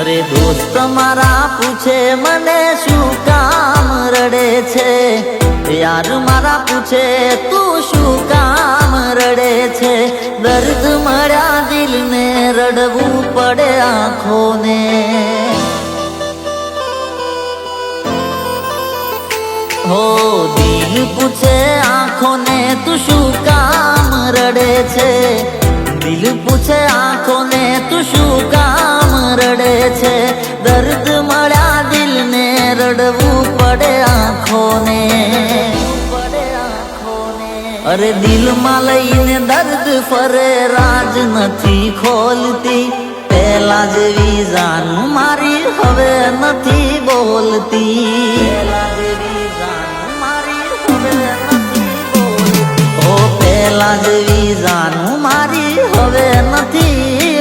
અરે દોસ્ત મારા પૂછે મને શું કામ રડે છે, યાર મારા પૂછે તું શું કામ રડે છે। દર્દ મળ્યા દિલને રડવું પડે આંખોને। हो दिल पूछे आँखों ने तू शू काम रड़े छे, दिल पूछे आँखों ने तू शू काम रड़े छे। दर्द मळ्या दिल ने रड़वू पड़े आँखों ने। अरे दिल में लईने दर्द फरे राज नथी खोलती, पहला जेवी जानू मारी हवे नथी बोलती। पहला जेवी जानू मारी हवे नथी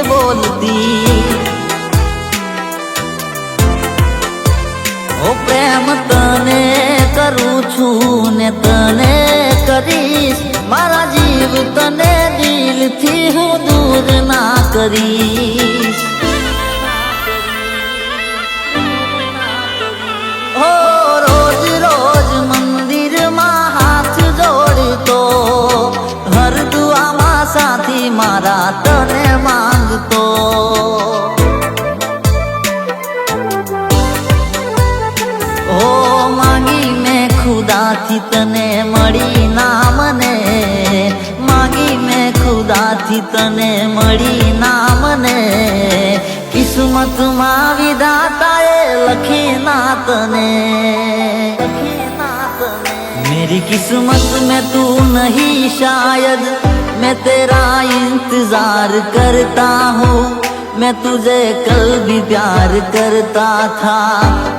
बोलती। ओ प्रेम तने करूं छू ने तने करीश, मारा जीव तने दिल थी हूँ दूर ना करीश। हो रोज रोज मंदिर में हाथ जोड़तो, हर दुआ मां साथी मारा तने मांगतो। हो मांगी मैं खुदा थी तने मળી ना मने, मांगी मैं खुदा थी तने मળી ना मने। किस्मत मां विधाताए लखी ना तने, मेरी किस्मत में तू नहीं शायद, मैं तेरा इंतजार करता हूँ। मैं तुझे कल भी प्यार करता था,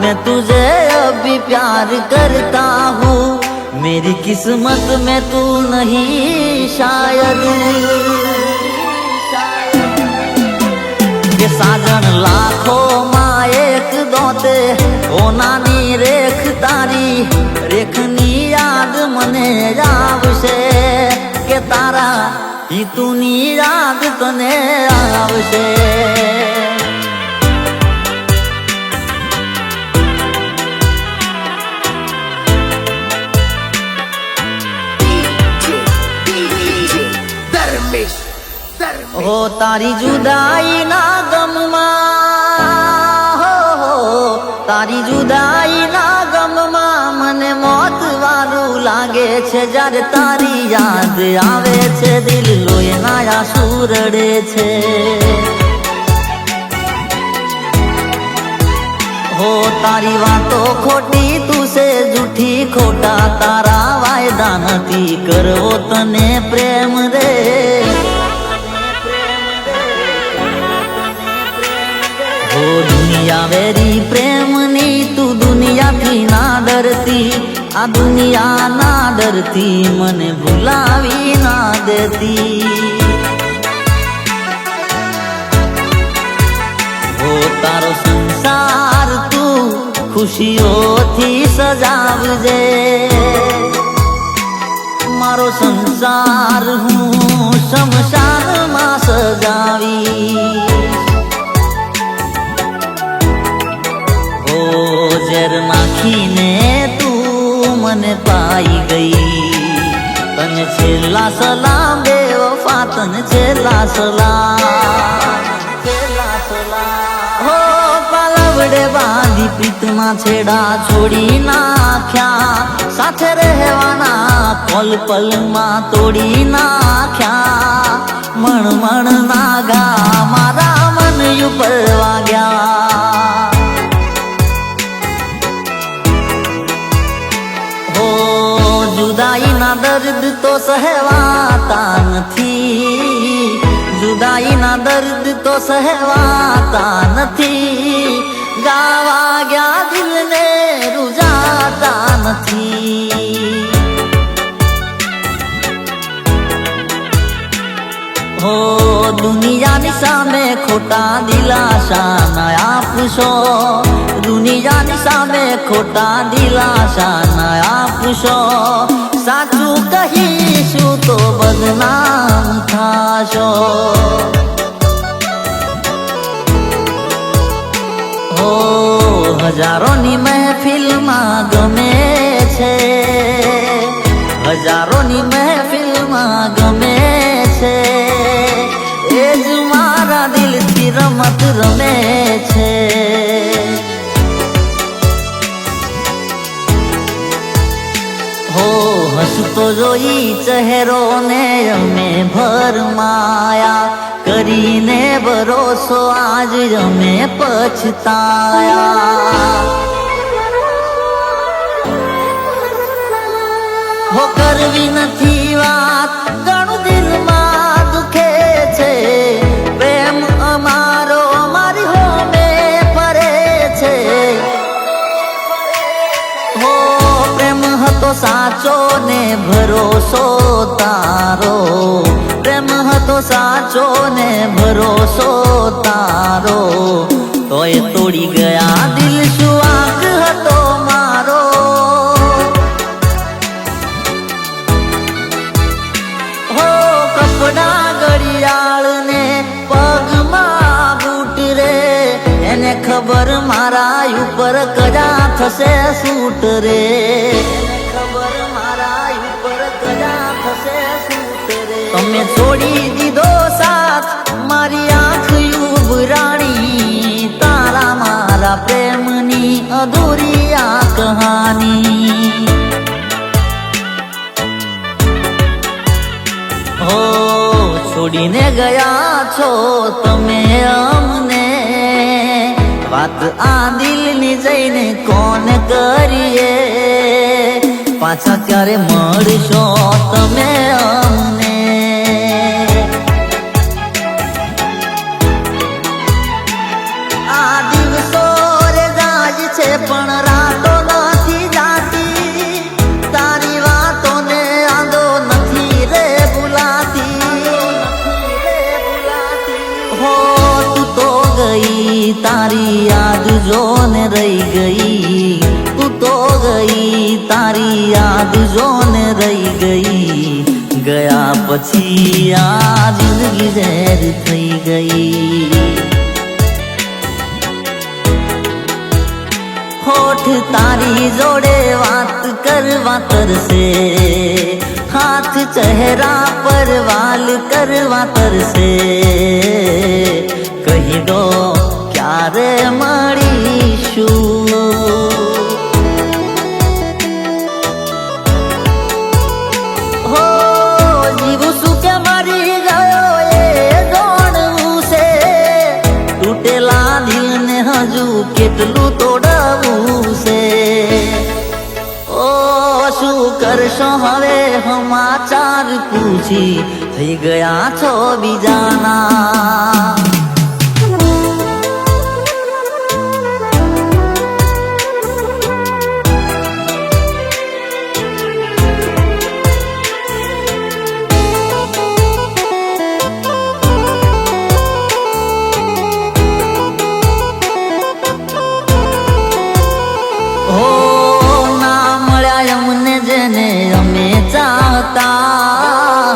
मैं तुझे अब भी प्यार करता हूँ। मेरी किस्मत में तू नहीं शायद। के साजन लाखों मां एक दोते, ओ नानी रेख तारी रेखनी याद मने आवशे। के तारा हीतुनी याद तने आवशे। हो तारी जुदाई ना गम हो तारी जुदाई ना गम मने मौत वारू लागे छे। जारे तारी याद आवे छे दिल लोए ना आंसू रड़े छे। हो तारी वातो खोटी तू से जूठी खोटा तारा वायदा नथी करवो तने प्रेम रे। ओ दुनिया वेरी प्रेमनी तू दुनिया थी ना डरती, आ दुनिया ना डरती मने भुलावी ना देती। ओ तारो संसार तू खुशियों थी सजावजे, मारो संसार हूँ शमशान मां सजावी। ઝેર નાખીને તું મને પાઈ ગઈ, તને છેલ્લા સલામ બેવફા તને છેલ્લા સલામ। હો પાલવડે બાંધી પ્રીતમાં છેડા છોડી નાખ્યા, સાથે રહેવાના પલ પલમાં તોડી નાખ્યા। મણ મણ નાગા મારા મન ઉપર વાગ્યા। जुदाई ना दर्द तो सहवाता नथी, जुदाई ना दर्द तो सहवाता नथी। गावा गया दिल ने रुजाता नथी। हो दुनियानी सामे खोटा दिलासा न आपशो, दुनियानी सामे खोटा दिलासा न आपशो। साचू कहीशू तो बदनाम थाशो। હજારોની મહેફિલમાં ગમે છે, હજારોની મહેફિલમાં ગમે છે, એ જ મારા દિલથી રમત રમે છે. હો હસતો જોઈ ચહેરો ને અમે ભરમાયા, કરીને ભરોસો આજ અમે પછતાયા. હો કરવી નથી વાત ઘણું દિલમાં દુખે છે, પ્રેમ અમારો અમારી હોમે ફરે છે. હો પ્રેમ હતો સાચો ને ભરોસો તારો, પ્રેમ હતો સાચો ને ભરોસો તારો, તોય તોડી ગયા દિલ શું વાંક હતો મારો. હો કપડા ઘડિયાળ ને પગમાં બૂટ રે, એને ખબર મારા ઉપર કજા થશે સૂટ રે, ખબર મારા ઉપર કજા થશે સૂટ રે. તમે છોડી દીધો સાથ મારી આંખ ઉભરાણી, તારા મારા પ્રેમની અધૂરી આ કહાની. હો છોડીને ગયા છો તમે અમને, વાત આ દિલની જઈને કોણ કરીએ, પાછા ક્યારે મળશો તમે અમને. આ દિવસો રે જાય છે પણ રાતો નથી જાતી, તારી વાતોને આંદો નથી રે ભૂલાતી. હો તું તો ગઈ તારી યાદ જોને રહી ગઈ, તું તો ગઈ તારી યાદ જોને રહી ગઈ, ગયા પછી આ જિંદગી ઝેર થઈ ગઈ. હોઠ તારી જોડે વાત કરવા તરસે, હાથ ચહેરા પર વાલ કરવા તરસે, કહી દો ક્યારે મળીશું. હો જીવું શું કે મરી ગયો એ જાણવું છે, તૂટેલા દિલને હજુ કેટલું તોડવું છે. ઓ શું કરશો હવે સમાચાર પૂછી, થઈ ગયા છો બીજાના. હો ના મળ્યા અમને જેને અમે ચાહતા,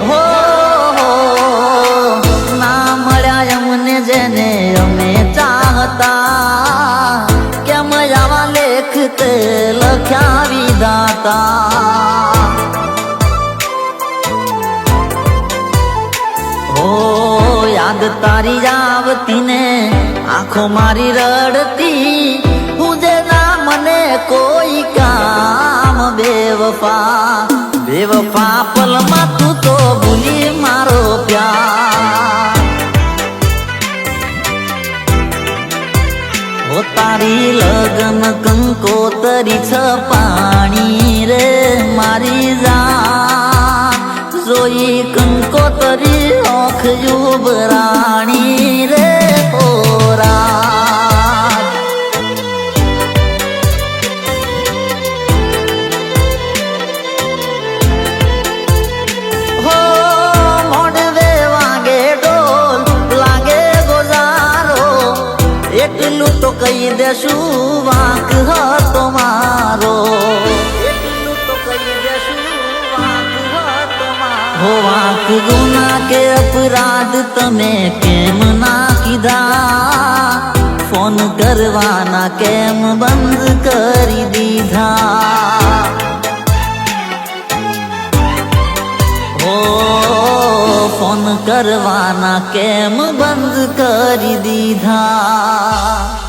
હો ના મળ્યા અમને જેને અમે ચાહતા, કેમ આવા લેખ તે લખ્યા વિધાતા. હો યાદ તારી આવતી ને આંખો મારી રડતી, હું જેના મને કોઈ કામ બેવફા, બેવફા પલમાં તું તો ભૂલી મારો પ્યાર. હો તારી લગન કંકોતરી છપાણી રે મારી જાન, જોઈ કંકોતરી ઓખ યુબરાણી રે ઓરા. હો મોડવે વાગે ડોલ લાગે ગોજારો, એટલું તો કહી દેશું વાંક હતો મારો, એટલું તો કહી દેશું વાંક હતો મારો. हो वाक गुना के अपराध तमे केम ना કીધા, ફોન કરવાના કેમ બંધ કરી દીધા. હો ફોન કરવાના કેમ બંધ કરી દીધા.